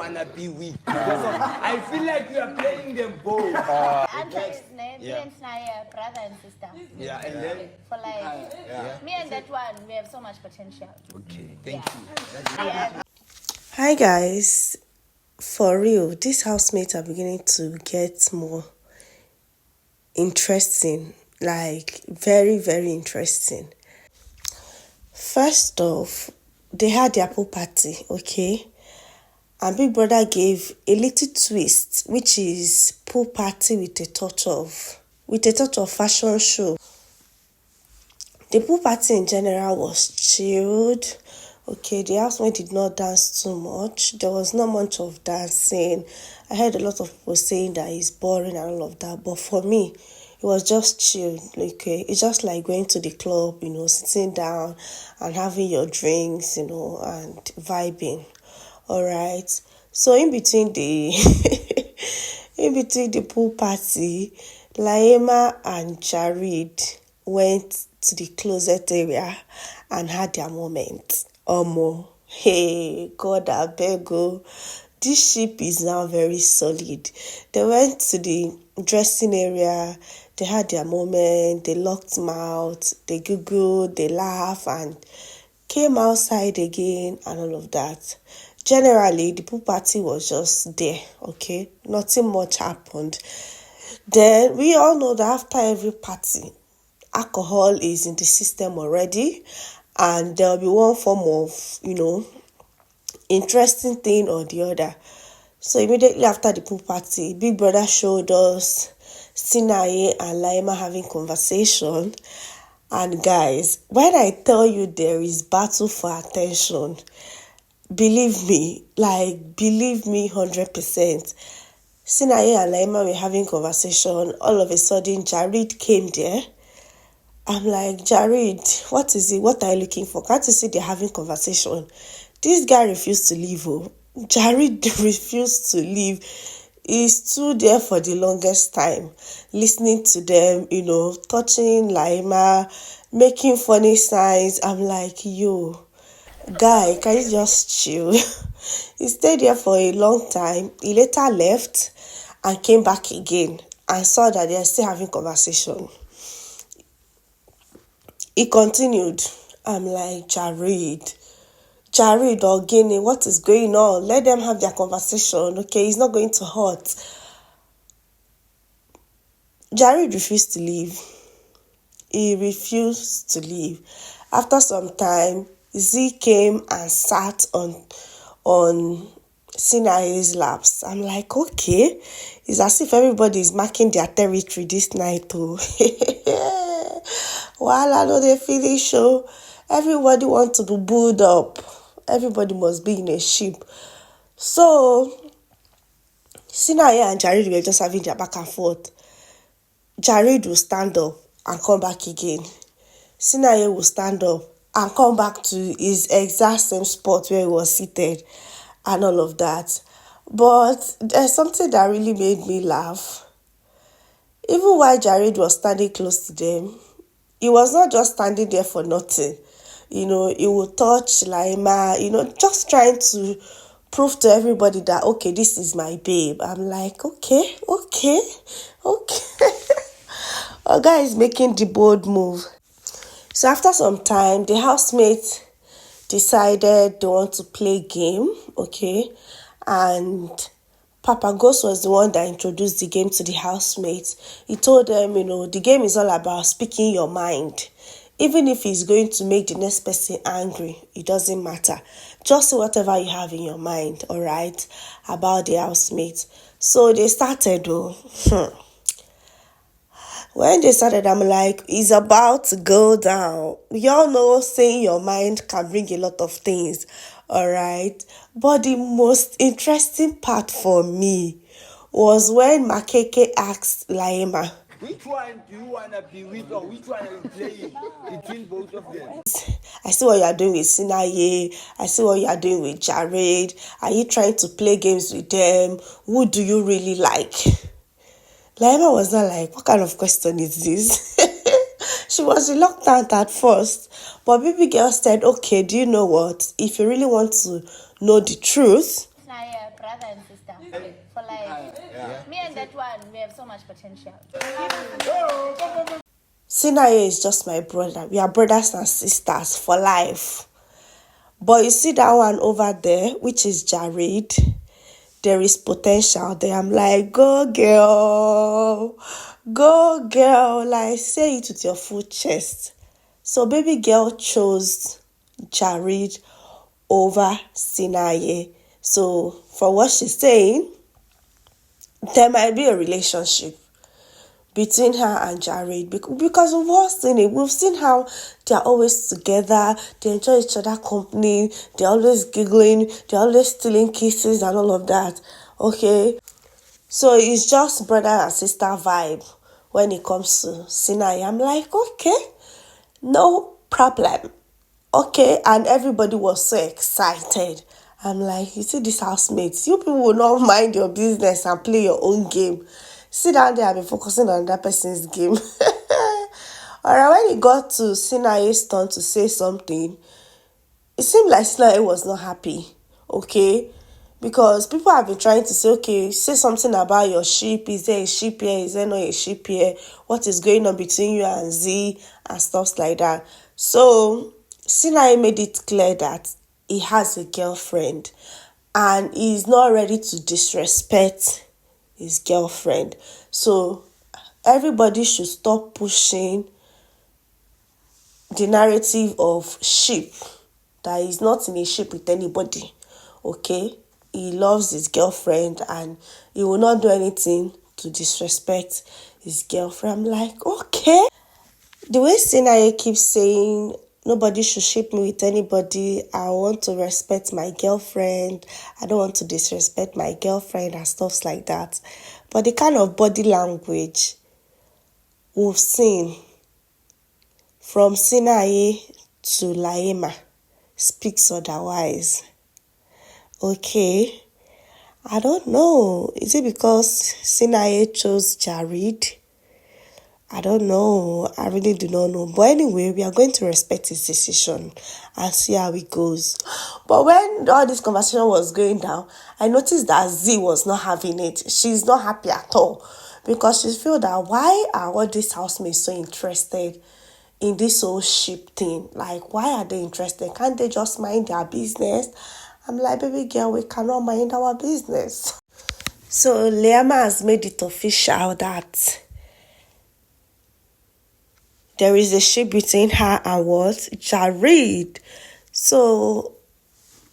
wanna be with? I feel like you are playing them both. Answer is name. Me and Snaya, brother and sister. Yeah, and then For life. Me and that one, we have so much potential. okay, thank you. Hi guys, for real, these housemates are beginning to get more interesting, like very, very interesting. First off, they had their pool party, okay? And Big Brother gave a little twist, which is pool party with a touch of fashion show. The pool party in general was chilled. Okay, the housemate did not dance too much. There was not much of dancing. I heard a lot of people saying that it's boring and all of that. But for me, it was just chill. Okay, it's just like going to the club, sitting down and having your drinks, and vibing. All right. So in between the pool party, Liema and Jareed went to the closet area and had their moment. Hey, God, I beg you. This ship is now very solid. They went to the dressing area, they had their moment, they locked mouth, they giggled, they laughed, and came outside again and all of that. Generally, the pool party was just there, okay? Nothing much happened. Then, we all know that after every party, alcohol is in the system already, and there'll be one form of, interesting thing or the other. So immediately after the pool party, Big Brother showed us Sinaye and Liema having conversation. And guys, when I tell you there is battle for attention, believe me 100%. Sinaye and Liema were having conversation. All of a sudden, Jareed came there. I'm like, Jareed, what is it? What are you looking for? Can't you see they're having conversation? This guy refused to leave. Jareed refused to leave. He stood there for the longest time, listening to them, touching Liema, making funny signs. I'm like, yo, guy, can you just chill? He stayed there for a long time. He later left and came back again and saw that they are still having conversation. He continued. I'm like, Jareed or Guinea, what is going on? Let them have their conversation, okay? It's not going to hurt. Jareed refused to leave. He refused to leave. After some time, Z came and sat on Sinaye's laps. I'm like, okay. It's as if everybody is marking their territory this night, too. While I know they feeling show, everybody wants to be booed up. Everybody must be in a ship. So, Sinaye and Jareed were just having their back and forth. Jareed will stand up and come back again. Sinaye will stand up and come back to his exact same spot where he was seated and all of that. But there's something that really made me laugh. Even while Jareed was standing close to them, he was not just standing there for nothing. He would touch Liema, just trying to prove to everybody that, okay, this is my babe. I'm like, okay. Our guy is making the bold move. So after some time, the housemates decided they want to play game, okay? And Papa Ghost was the one that introduced the game to the housemates. He told them, the game is all about speaking your mind. Even if it's going to make the next person angry, it doesn't matter. Just say whatever you have in your mind, all right, about the housemates. So they started, When they started, I'm like, it's about to go down. We all know saying your mind can bring a lot of things, all right? But the most interesting part for me was when Makeke asked Liema, which one do you want to be with, or which one are you playing between both of them? I see what you are doing with Sinaye. I see what you are doing with Jareed. Are you trying to play games with them? Who do you really like? Liema was not like, what kind of question is this? She was reluctant at first. But baby girl said, okay, do you know what? If you really want to know the truth, Snaya, brother Me and that one, we have so much potential. Sinaye is just my brother. We are brothers and sisters for life. But you see that one over there, which is Jareed, there is potential there. I'm like, go girl, go girl. Like, say it with your full chest. So baby girl chose Jareed over Sinaye. So for what she's saying, there might be a relationship between her and Jareed because of what's in it. We've seen how they're always together, they enjoy each other company, they're always giggling, they're always stealing kisses and all of that. Okay, so it's just brother and sister vibe when it comes to Sinaye. I'm like, okay, no problem. Okay, and everybody was so excited. I'm like, you see these housemates, you people will not mind your business and play your own game. Sit down there and be focusing on that person's game. Alright, when it got to Sinaye's turn to say something, it seemed like Sinaye was not happy. Okay? Because people have been trying to say, okay, say something about your ship. Is there a ship here? Is there not a ship here? What is going on between you and Z? And stuff like that. So, Sinaye made it clear that he has a girlfriend. And he's not ready to disrespect his girlfriend. So, everybody should stop pushing the narrative of ship. That he's not in a ship with anybody. Okay? He loves his girlfriend and he will not do anything to disrespect his girlfriend. I'm like, okay. The way Sinaye keeps saying, nobody should ship me with anybody. I want to respect my girlfriend. I don't want to disrespect my girlfriend and stuff like that. But the kind of body language we've seen from Sinaye to Liema speaks otherwise. Okay, I don't know. Is it because Sinaye chose Jareed? I don't know. I really do not know. But anyway, we are going to respect his decision and see how it goes. But when all this conversation was going down, I noticed that Z was not having it. She's not happy at all. Because she feels that why are all these housemates so interested in this whole ship thing? Like, why are they interested? Can't they just mind their business? I'm like, baby girl, we cannot mind our business. So Liema has made it official that there is a ship between her and what? Jareed. So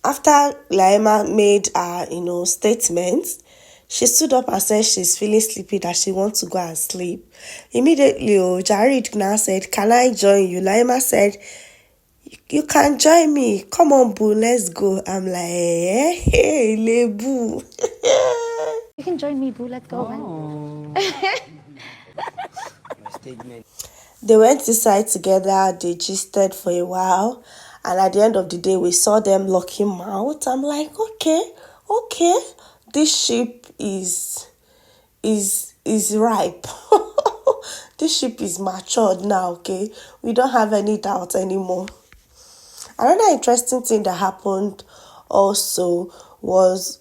after Liema made her, statements, she stood up and said she's feeling sleepy, that she wants to go and sleep. Immediately, Jareed now said, can I join you? Liema said, you can join me. Come on, boo, let's go. I'm like, hey, lebu. You can join me, boo. Let's go. Statement. They went inside together. They gisted for a while. And at the end of the day, we saw them locking mouth. I'm like, okay. This ship is ripe. This ship is matured now, okay? We don't have any doubt anymore. Another interesting thing that happened also was,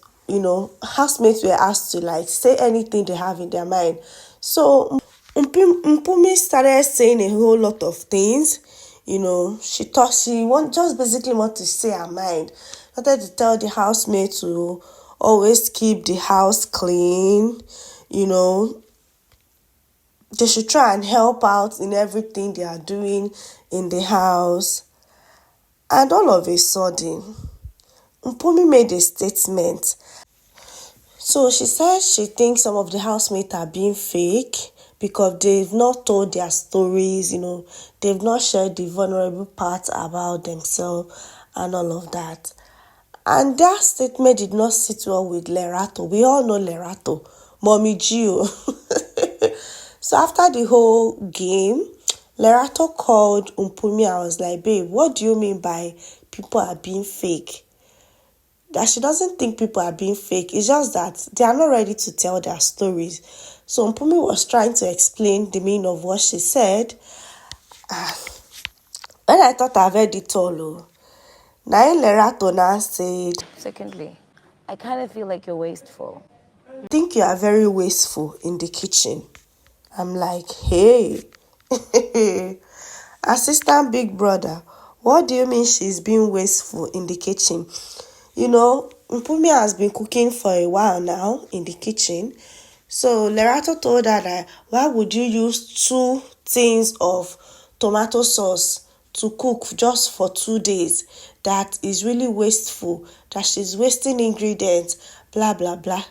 housemates were asked to say anything they have in their mind. So Mpumi started saying a whole lot of things. She thought she just basically want to say her mind. Wanted to tell the housemates to always keep the house clean. They should try and help out in everything they are doing in the house. And all of a sudden, Mpumi made a statement. So she said she thinks some of the housemates are being fake because they've not told their stories, they've not shared the vulnerable parts about themselves and all of that. And that statement did not sit well with Lerato. We all know Lerato, Mommy Gio. So after the whole game, Lerato called Mpumi. I was like, babe, what do you mean by people are being fake? That she doesn't think people are being fake. It's just that they are not ready to tell their stories. So Mpumi was trying to explain the meaning of what she said. When I thought I've heard it all, Lerato now said, Secondly, I kind of feel like you're wasteful. Think you are very wasteful in the kitchen. I'm like, hey, assistant big brother, what do you mean she's being wasteful in the kitchen? You know, Mpumi has been cooking for a while now in the kitchen. So Lerato told her that why would you use 2 tins of tomato sauce to cook just for 2 days? That is really wasteful, that she's wasting ingredients, blah, blah, blah.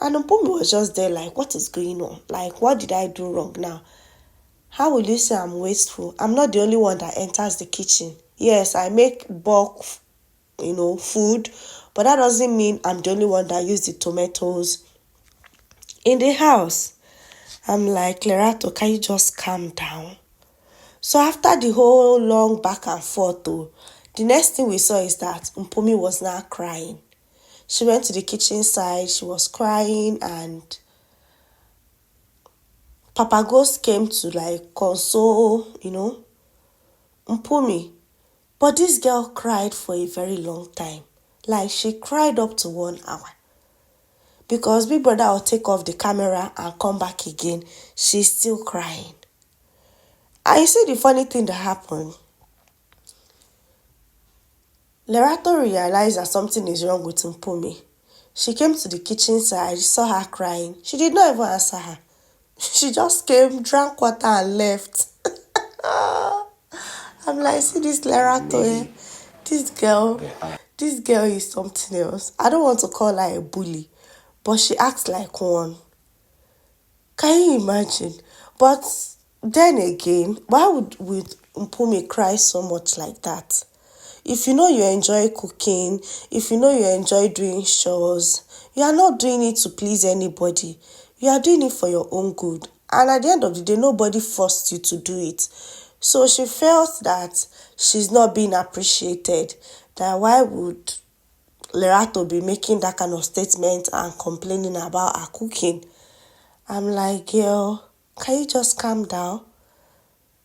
And Mpumi was just there like, what is going on? Like, what did I do wrong now? How will you say I'm wasteful? I'm not the only one that enters the kitchen. Yes, I make bulk, food, but that doesn't mean I'm the only one that use the tomatoes in the house. I'm like, Lerato, can you just calm down? So after the whole long back and forth, the next thing we saw is that Mpumi was now crying. She went to the kitchen side, she was crying, and Papa Ghost came to like console, Mpumi. But this girl cried for a very long time. Like, she cried up to 1 hour. Because Big Brother will take off the camera and come back again. She's still crying. And you see the funny thing that happened? Lerato realized that something is wrong with Mpumi. She came to the kitchen side, saw her crying. She did not even answer her. She just came, drank water and left. I'm like, see this Lerato, This girl is something else. I don't want to call her a bully, but she acts like one. Can you imagine? But then again, why would Mpumi cry so much like that? If you know you enjoy cooking, if you know you enjoy doing chores, you are not doing it to please anybody. You are doing it for your own good. And at the end of the day, nobody forced you to do it. So she felt that she's not being appreciated. That why would Lerato be making that kind of statement and complaining about her cooking? I'm like, girl, can you just calm down?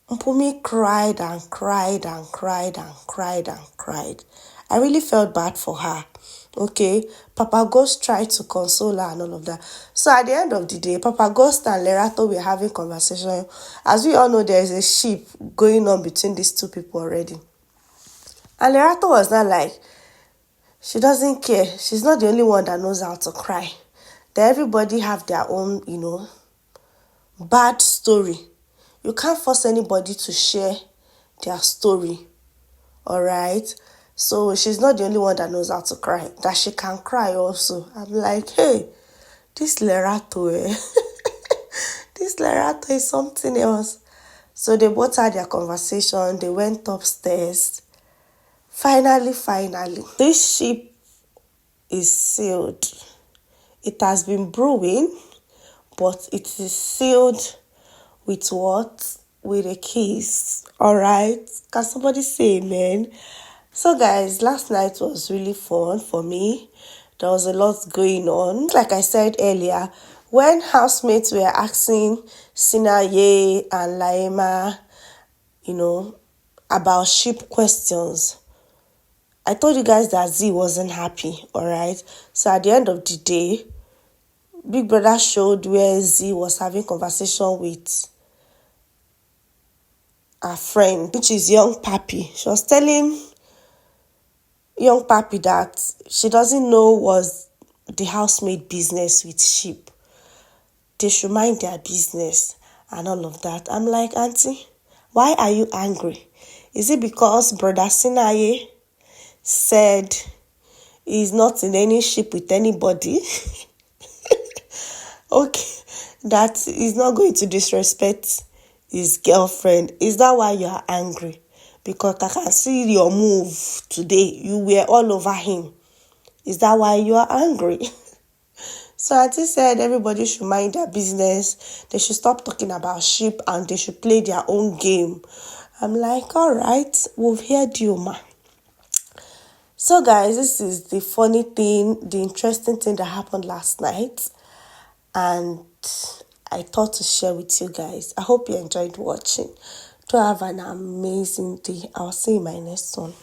Mpumi cried and cried and cried and cried and cried. I really felt bad for her. Okay, Papa Ghost tried to console her and all of that. So at the end of the day, Papa Ghost and Lerato were having conversation. As we all know, there is a ship going on between these two people already. And Lerato was not like, she doesn't care. She's not the only one that knows how to cry. That everybody have their own, bad story. You can't force anybody to share their story. Alright? So she's not the only one that knows how to cry. That she can cry also. I'm like, hey, this Lerato, this Lerato is something else. So they both had their conversation. They went upstairs. Finally, this ship is sealed. It has been brewing, but it is sealed with what? With a kiss. Alright? Can somebody say amen? So guys, last night was really fun for me. There was a lot going on. Like I said earlier, when housemates were asking Sinaye and Liema, about ship questions, I told you guys that Z wasn't happy, alright? So at the end of the day, Big Brother showed where Z was having conversation with her friend, which is Young Papi. She was telling Young Papi that she doesn't know was the housemaid business with sheep. They should mind their business and all of that. I'm like, Auntie, why are you angry? Is it because Brother Sinaye said he's not in any ship with anybody? Okay, that he's not going to disrespect his girlfriend. Is that why you are angry? Because I can see your move today. You were all over him. Is that why you are angry? So Auntie said everybody should mind their business. They should stop talking about sheep and they should play their own game. I'm like, all right, we've heard you, ma. So guys, this is the funny thing, the interesting thing that happened last night. And I thought to share with you guys. I hope you enjoyed watching. Do have an amazing day. I'll see you in my next one.